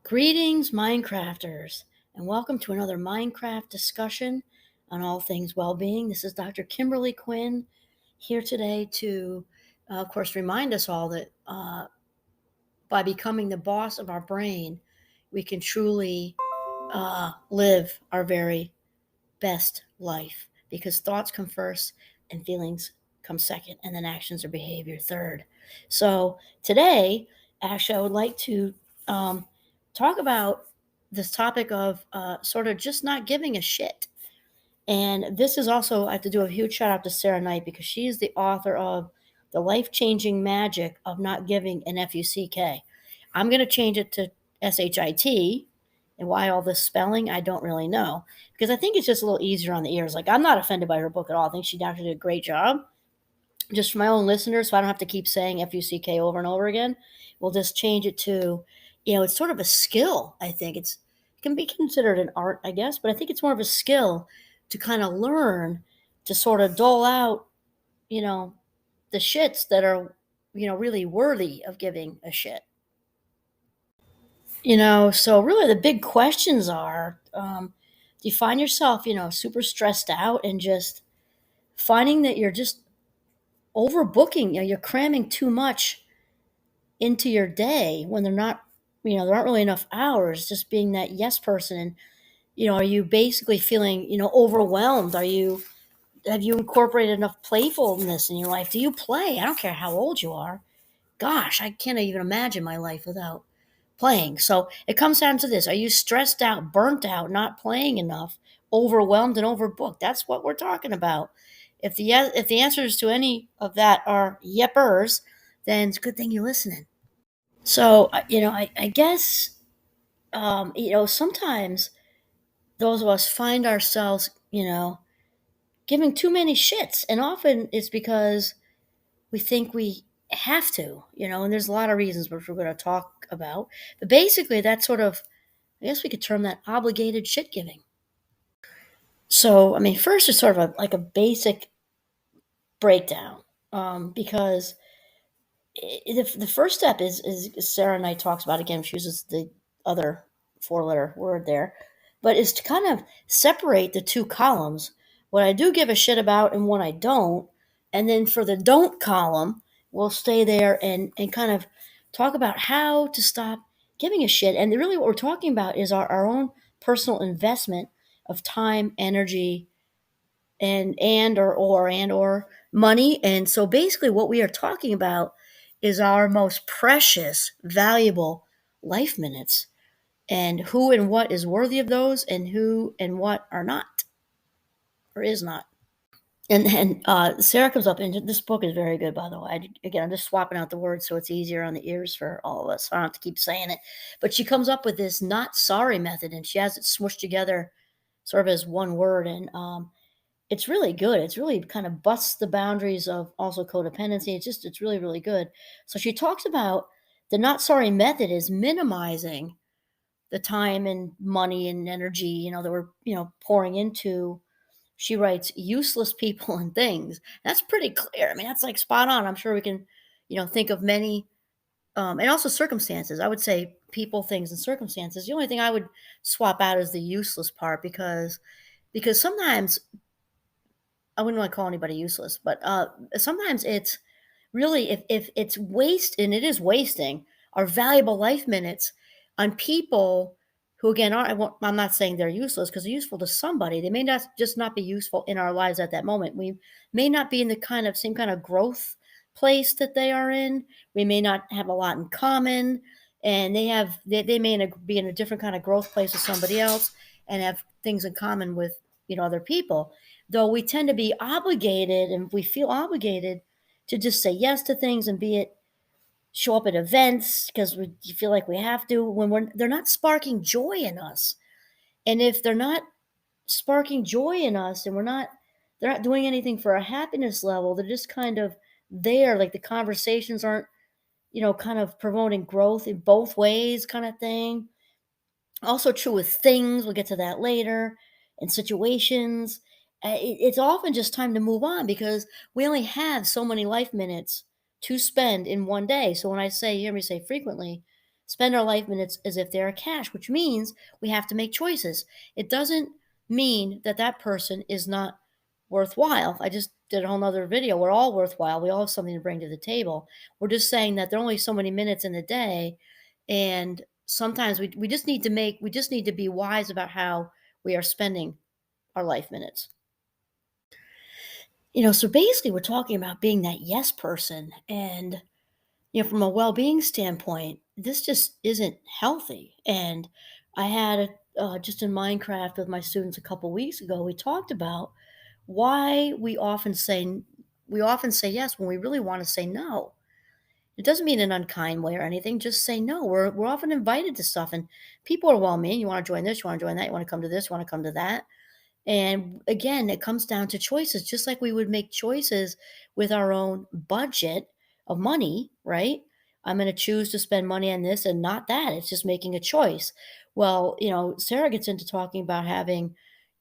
Greetings, Minecrafters, and welcome to another Minecraft discussion on all things well being. This is Dr. Kimberly Quinn here today to, of course, remind us all that by becoming the boss of our brain, we can truly live our very best life because thoughts come first and feelings come second, and then actions or behavior third. So today, actually, I would like to um, talk about this topic of sort of just not giving a shit. And this is also, I have to do a huge shout out to Sarah Knight because she is the author of The Life Changing Magic of Not Giving an FUCK. I'm going to change it to SHIT. And why all this spelling, I don't really know. Because I think it's just a little easier on the ears. Like, I'm not offended by her book at all. I think she actually did a great job. Just for my own listeners, so I don't have to keep saying FUCK over and over again, we'll just change it to, it's sort of a skill. I think it can be considered an art, I guess, but I think it's more of a skill to kind of learn to sort of dole out, you know, the shits that are, really worthy of giving a shit. So really the big questions are, do you find yourself, super stressed out and just finding that you're just overbooking, you're cramming too much into your day when there aren't really enough hours, just being that yes person. And, are you basically feeling, overwhelmed? Have you incorporated enough playfulness in your life? Do you play? I don't care how old you are. Gosh, I can't even imagine my life without playing. So it comes down to this. Are you stressed out, burnt out, not playing enough, overwhelmed and overbooked? That's what we're talking about. If the answers to any of that are yepers, then it's a good thing you're listening. So, I guess, sometimes those of us find ourselves, giving too many shits. And often it's because we think we have to, and there's a lot of reasons which we're going to talk about. But basically, that's sort of, I guess we could term that obligated shit giving. So, I mean, first it's sort of like a basic breakdown, because the first step is Sarah Knight talks about, again, she uses the other four-letter word there, but is to kind of separate the two columns, what I do give a shit about and what I don't. And then for the don't column, we'll stay there and kind of talk about how to stop giving a shit. And really what we're talking about is our own personal investment of time, energy, and or money. And so basically what we are talking about is our most precious, valuable life minutes, and who and what is worthy of those, and who and what are not or is not. And Sarah comes up, and this book is very good, by the way. Again, I'm just swapping out the words so it's easier on the ears for all of us. I don't have to keep saying it. But she comes up with this not sorry method, and she has it smushed together sort of as one word. And it's really good. It's really kind of busts the boundaries of also codependency. It's really, really good. So she talks about the not sorry method is minimizing the time and money and energy, that we're, pouring into, she writes, useless people and things. That's pretty clear. I mean, that's like spot on. I'm sure we can, think of many, and also circumstances. I would say people, things, and circumstances. The only thing I would swap out is the useless part because sometimes I wouldn't want to call anybody useless, but sometimes it's really if it's waste, and it is wasting our valuable life minutes on people who, again, I'm not saying they're useless because they're useful to somebody. They may not just not be useful in our lives at that moment. We may not be in the same kind of growth place that they are in. We may not have a lot in common, and they may be in a different kind of growth place with somebody else and have things in common with other people. Though we tend to be obligated, and we feel obligated to just say yes to things and show up at events because we feel like we have to when they're not sparking joy in us. And if they're not sparking joy in us and they're not doing anything for our happiness level, they're just kind of there, like the conversations aren't, kind of promoting growth in both ways, kind of thing. Also true with things, we'll get to that later, and situations. It's often just time to move on because we only have so many life minutes to spend in one day. So when I say, you hear me say frequently, spend our life minutes as if they're cash, which means we have to make choices. It doesn't mean that that person is not worthwhile. I just did a whole nother video. We're all worthwhile. We all have something to bring to the table. We're just saying that there are only so many minutes in a day. And sometimes we just need to we just need to be wise about how we are spending our life minutes. So basically we're talking about being that yes person. And from a well-being standpoint, this just isn't healthy. And I had just in Mindcraft with my students a couple weeks ago, we talked about why we often say yes when we really want to say no. It doesn't mean an unkind way or anything. Just say no. We're often invited to stuff, and people are well-meaning. You want to join this, you want to join that, you want to come to this, you want to come to that. And again, it comes down to choices, just like we would make choices with our own budget of money, right? I'm going to choose to spend money on this and not that. It's just making a choice. Well, Sarah gets into talking about having,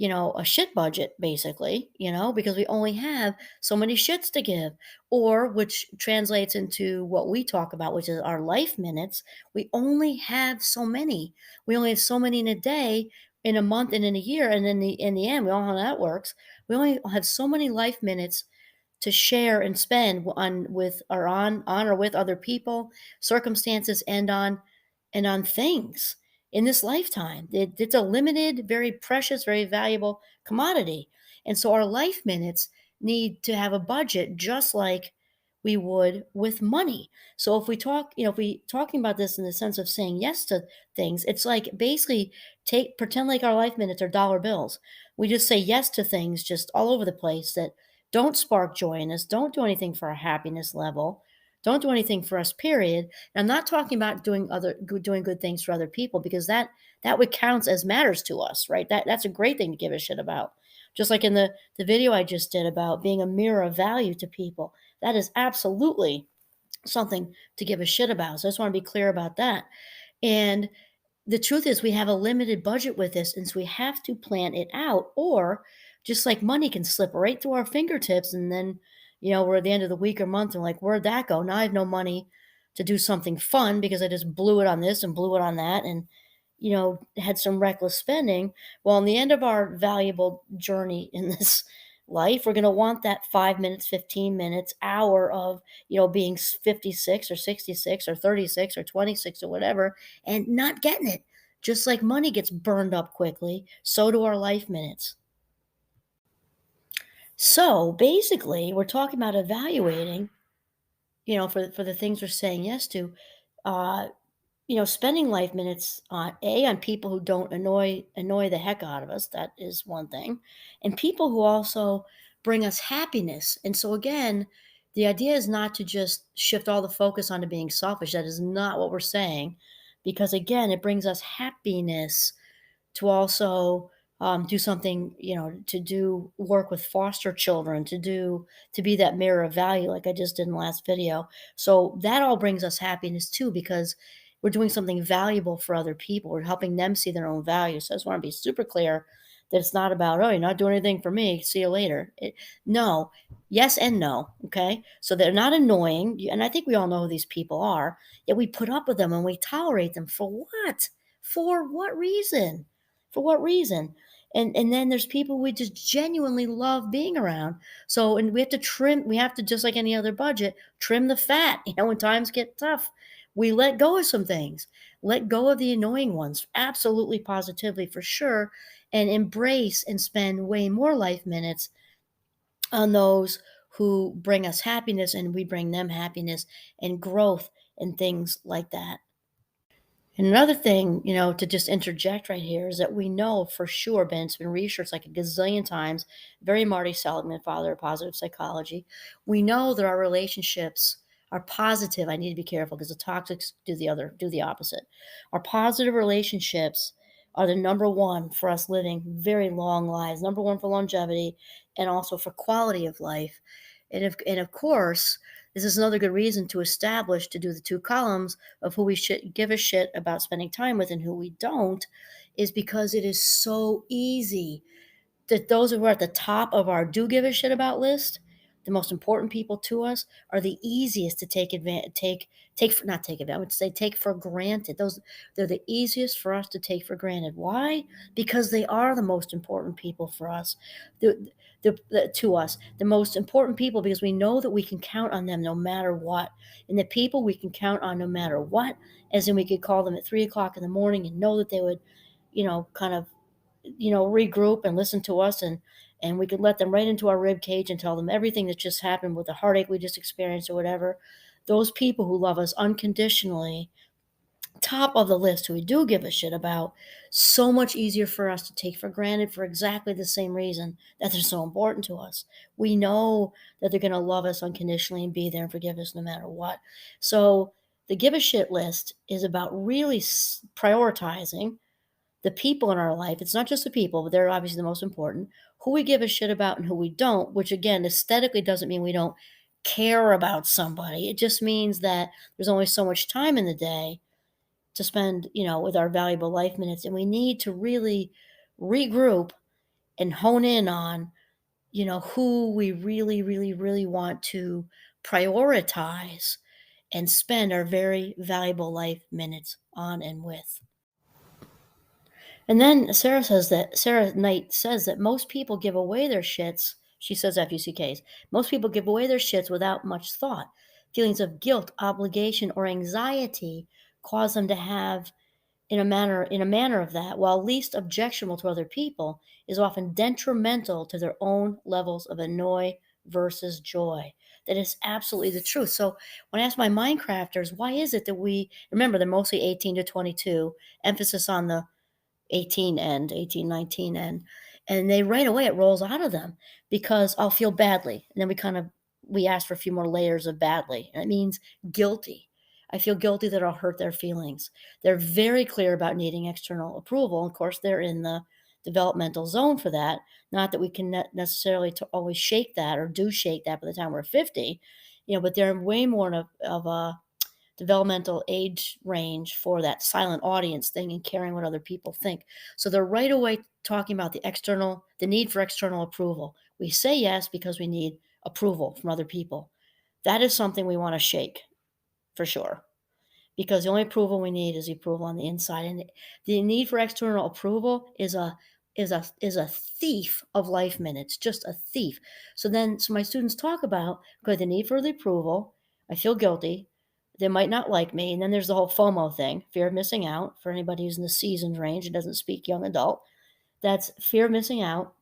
a shit budget, basically, because we only have so many shits to give, or which translates into what we talk about, which is our life minutes. We only have so many. We only have so many in a day, in a month, and in a year, and in the end, we all know how that works. We only have so many life minutes to share and spend on with or on or with other people, circumstances, and on things in this lifetime. It's a limited, very precious, very valuable commodity. And so our life minutes need to have a budget just like we would with money. So if we talking about this in the sense of saying yes to things, it's like basically take pretend like our life minutes are dollar bills. We just say yes to things just all over the place that don't spark joy in us, don't do anything for our happiness level, don't do anything for us, period. And I'm not talking about doing good things for other people, because that would counts as matters to us, right? That's a great thing to give a shit about. Just like in the video I just did about being a mirror of value to people. That is absolutely something to give a shit about. So I just want to be clear about that. And the truth is we have a limited budget with this, and so we have to plan it out, or just like money can slip right through our fingertips, and then we're at the end of the week or month and like, where'd that go? Now I have no money to do something fun because I just blew it on this and blew it on that, and had some reckless spending. Well, in the end of our valuable journey in this life, we're going to want that 5 minutes, 15 minutes, hour of being 56 or 66 or 36 or 26 or whatever, and not getting it. Just like money gets burned up quickly, so do our life minutes. So basically, we're talking about evaluating, for the things we're saying yes to, uh, spending life minutes on people who don't annoy the heck out of us. That is one thing, and people who also bring us happiness. And so again, the idea is not to just shift all the focus onto being selfish. That is not what we're saying, because again, it brings us happiness to also do something, to do work with foster children, to be that mirror of value, like I just did in the last video. So that all brings us happiness too, because we're doing something valuable for other people. We're helping them see their own value. So I just want to be super clear that it's not about, oh, you're not doing anything for me, see you later. No, yes and no. Okay, so they're not annoying, and I think we all know who these people are. Yet we put up with them and we tolerate them for what? For what reason? For what reason? And then there's people we just genuinely love being around. So, and we have to, just like any other budget, trim the fat. When times get tough, we let go of some things. Let go of the annoying ones, absolutely, positively, for sure, and embrace and spend way more life minutes on those who bring us happiness, and we bring them happiness and growth and things like that. And another thing, to just interject right here, is that we know for sure, Ben, it's been researched like a gazillion times, very Marty Seligman, father of positive psychology. We know that our relationships are positive. I need to be careful because the toxics do the opposite. Our positive relationships are the number one for us living very long lives, number one for longevity, and also for quality of life. And of course, this is another good reason to do the two columns of who we should give a shit about spending time with and who we don't, is because it is so easy that those who are at the top of our do give a shit about list, the most important people to us are the easiest to take advantage take for not take advantage, I would say take for granted. They're the easiest for us to take for granted. Why? Because they are the most important people for us. To us, the most important people, because we know that we can count on them no matter what. And the people we can count on no matter what, as in we could call them at 3 o'clock in the morning and know that they would, kind of, regroup and listen to us, and we could let them right into our rib cage and tell them everything that just happened with the heartache we just experienced or whatever. Those people who love us unconditionally, top of the list, who we do give a shit about, so much easier for us to take for granted for exactly the same reason that they're so important to us. We know that they're going to love us unconditionally and be there and forgive us no matter what. So the give a shit list is about really prioritizing the people in our life. It's not just the people, but they're obviously the most important, who we give a shit about and who we don't, which again, aesthetically doesn't mean we don't care about somebody. It just means that there's only so much time in the day to spend, with our valuable life minutes. And we need to really regroup and hone in on, who we really, really, really want to prioritize and spend our very valuable life minutes on and with. And then Sarah Knight says that most people give away their shits. She says FUCKs. Most people give away their shits without much thought. Feelings of guilt, obligation, or anxiety cause them to have in a manner of that, while least objectionable to other people, is often detrimental to their own levels of annoy versus joy. That is absolutely the truth. So when I ask my Minecrafters, why is it that we remember they're mostly 18 to 22, emphasis on the 18 end, 18, 19 end. And they right away it rolls out of them because I'll feel badly. And then we ask for a few more layers of badly. And it means guilty. I feel guilty that I'll hurt their feelings. They're very clear about needing external approval. Of course, they're in the developmental zone for that. Not that we can necessarily to always shake that or do shake that by the time we're 50, but they're way more of a developmental age range for that silent audience thing and caring what other people think. So they're right away talking about the need for external approval. We say yes because we need approval from other people. That is something we want to shake for sure, because the only approval we need is the approval on the inside. And the need for external approval is a thief of life minutes, just a thief. So my students talk about, okay, the need for the approval. I feel guilty. They might not like me. And then there's the whole FOMO thing, fear of missing out, for anybody who's in the seasoned range and doesn't speak young adult. That's fear of missing out.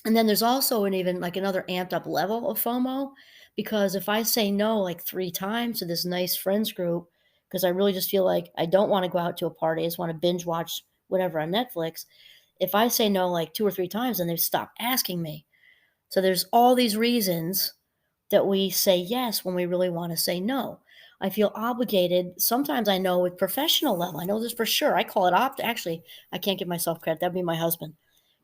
And then there's also an even like another amped up level of FOMO, because if I say no like 3 times to this nice friends group, because I really just feel like I don't want to go out to a party, I just want to binge watch whatever on Netflix. If I say no like 2 or 3 times, then they stop asking me. So there's all these reasons that we say yes when we really want to say no. I feel obligated. Sometimes I know with professional level, I know this for sure. I call it Actually, I can't give myself credit. That'd be my husband.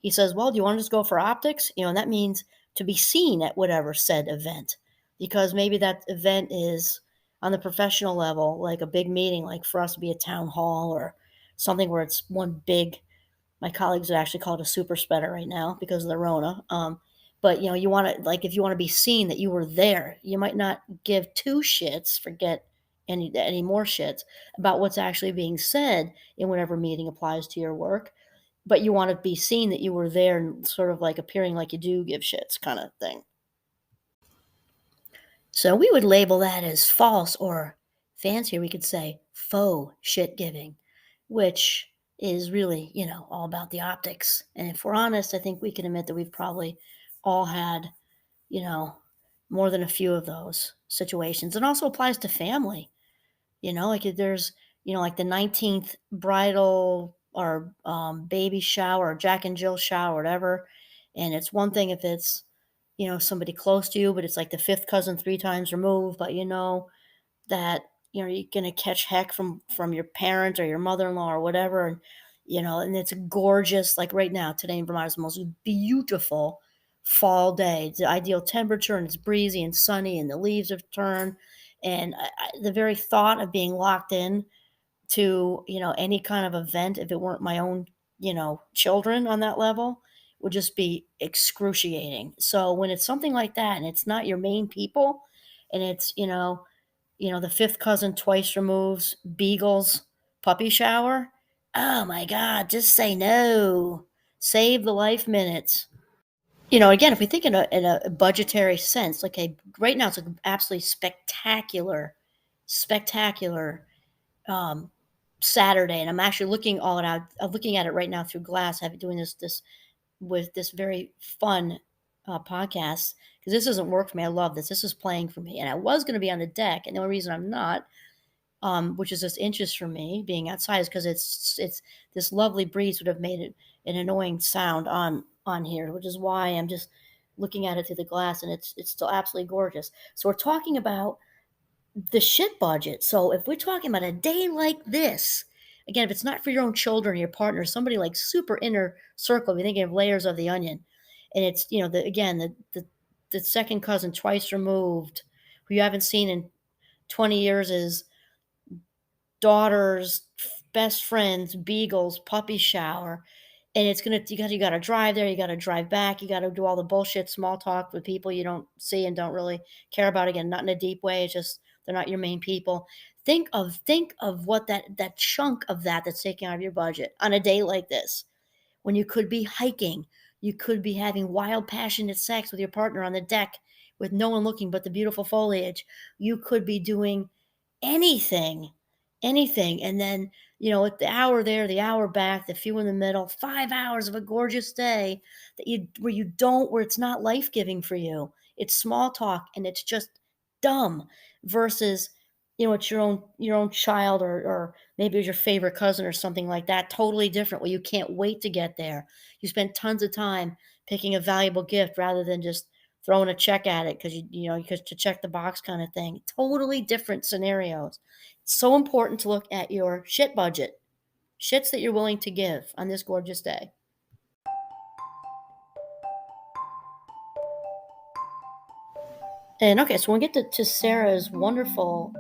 He says, well, do you want to just go for optics? And that means to be seen at whatever said event, because maybe that event is on the professional level, like a big meeting, like for us to be a town hall or something where it's one big, my colleagues would actually call it a super spreader right now because of the Rona. But you want to, like, if you want to be seen that you were there, you might not give 2 shits, forget any more shits about what's actually being said in whatever meeting applies to your work. But you want to be seen that you were there and sort of like appearing like you do give shits kind of thing. So we would label that as false, or fancier, we could say faux shit giving, which is really, all about the optics. And if we're honest, I think we can admit that we've probably all had, you know, more than a few of those situations. It also applies to family, like if there's, like the 19th bridal or baby shower, or Jack and Jill shower, whatever. And it's one thing if it's, somebody close to you, but it's like the fifth cousin 3 times removed, but that you're gonna catch heck from your parents or your mother-in-law or whatever, and it's gorgeous. Like right now, today in Vermont is the most beautiful fall day. It's the ideal temperature, and it's breezy and sunny, and the leaves have turned. And the very thought of being locked in to any kind of event, if it weren't my own children on that level, would just be excruciating. So when it's something like that and it's not your main people, and it's, the fifth cousin twice removes, Beagles, puppy shower. Oh my God, just say no. Save the life minutes. Again, if we think in a budgetary sense, like right now it's an absolutely spectacular um, Saturday, and I'm actually looking all it out. I'm looking at it right now through glass. I've been doing this with this very fun podcast because this doesn't work for me. I love this. This is playing for me, and I was going to be on the deck, and the only reason I'm not, which is just inches from me being outside, is because it's this lovely breeze would have made it an annoying sound on here, which is why I'm just looking at it through the glass, and it's still absolutely gorgeous. So we're talking about the shit budget. So if we're talking about a day like this, again, if it's not for your own children or your partner, somebody like super inner circle, we're thinking of layers of the onion, and it's the second cousin twice removed, who you haven't seen in 20 years, is daughter's best friend's Beagles puppy shower. And it's gonna you gotta drive there, you gotta drive back, you gotta do all the bullshit small talk with people you don't see and don't really care about. Again, not in a deep way. It's just they're not your main people. Think of what that chunk of that's taking out of your budget on a day like this, when you could be hiking, you could be having wild, passionate sex with your partner on the deck with no one looking but the beautiful foliage. You could be doing anything, anything. And then, at the hour there, the hour back, the few in the middle, 5 hours of a gorgeous day where it's not life giving for you. It's small talk and it's just dumb versus, it's your own child, or maybe it was your favorite cousin or something like that. Totally different, where you can't wait to get there. You spend tons of time picking a valuable gift rather than just throwing a check at it because to check the box kind of thing. Totally different scenarios. It's so important to look at your shit budget, shits that you're willing to give on this gorgeous day. And okay, so when we get to Sarah's wonderful,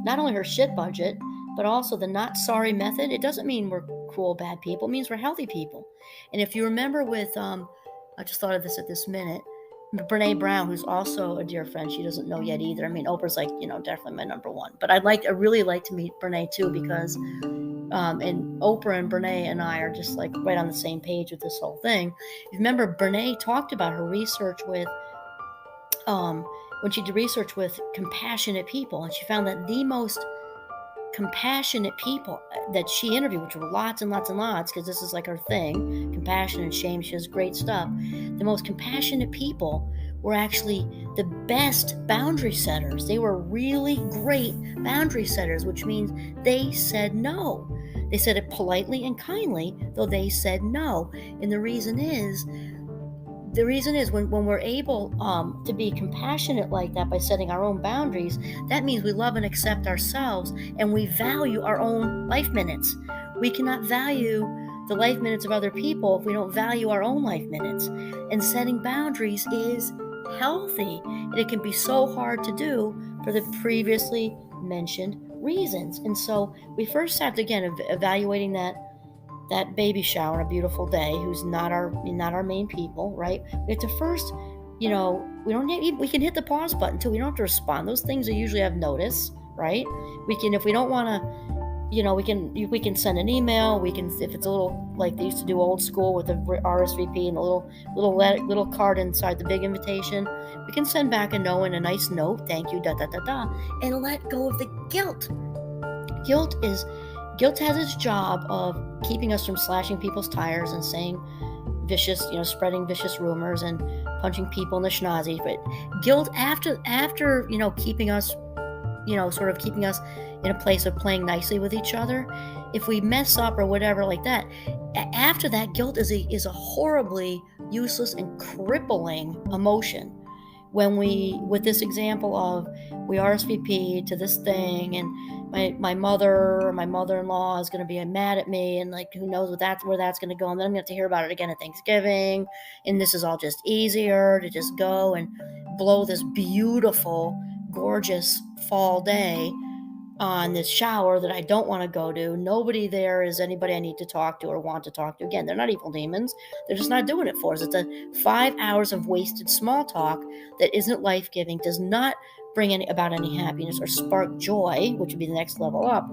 not only her shit budget, but also the not sorry method. It doesn't mean we're cruel, bad people. It means we're healthy people. And if you remember I just thought of this at this minute, Brene Brown, who's also a dear friend, she doesn't know yet either. I mean, Oprah's like, definitely my number one. But I really like to meet Brene too, because, and Oprah and Brene and I are just like right on the same page with this whole thing. You remember Brene talked about her research with, when she did research with compassionate people, and she found that the most compassionate people that she interviewed, which were lots and lots and lots, because this is like her thing, compassion and shame, she has great stuff. The most compassionate people were actually the best boundary setters. They were really great boundary setters, which means they said no. They said it politely and kindly, though they said no. And the reason is when we're able to be compassionate like that by setting our own boundaries, that means we love and accept ourselves, and we value our own life minutes. We cannot value the life minutes of other people if we don't value our own life minutes. And setting boundaries is healthy, and it can be so hard to do for the previously mentioned reasons. And so we first have to, again, evaluating that baby shower on a beautiful day, who's not our main people, right? We have to first, we can hit the pause button too. We don't have to respond. Those things are usually have notice, right? We can, if we don't want to, we can send an email. We can, if it's a little like they used to do old school with the RSVP and the little card inside the big invitation, we can send back a no and a nice note, thank you, and let go of the guilt. Guilt has its job of keeping us from slashing people's tires and saying vicious, spreading vicious rumors and punching people in the schnozzes. But guilt, after keeping us, sort of keeping us in a place of playing nicely with each other, if we mess up or whatever like that, after that, guilt is a horribly useless and crippling emotion. When with this example of, we RSVP to this thing, and my mother or my mother-in-law is going to be mad at me, and like, who knows where that's going to go, and then I'm going to have to hear about it again at Thanksgiving, and this is all just easier to just go and blow this beautiful, gorgeous fall day on this shower that I don't want to go to. Nobody there is anybody I need to talk to or want to talk to. Again, they're not evil demons. They're just not doing it for us. It's a 5 hours of wasted small talk that isn't life-giving, does not bring about any happiness or spark joy, which would be the next level up.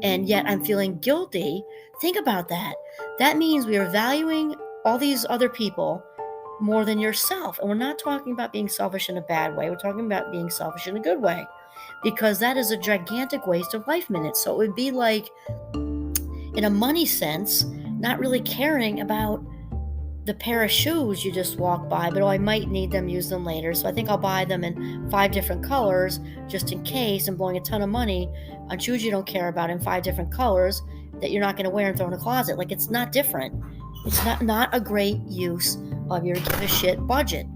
And yet I'm feeling guilty. Think about that. That means we are valuing all these other people more than yourself. And we're not talking about being selfish in a bad way. We're talking about being selfish in a good way, because that is a gigantic waste of life minutes. So it would be like, in a money sense, not really caring about the pair of shoes you just walked by, but I might need them, use them later. So I think I'll buy them in 5 different colors just in case, and blowing a ton of money on shoes you don't care about in 5 different colors that you're not going to wear and throw in a closet. Like, it's not different. It's not a great use of your give a shit budget.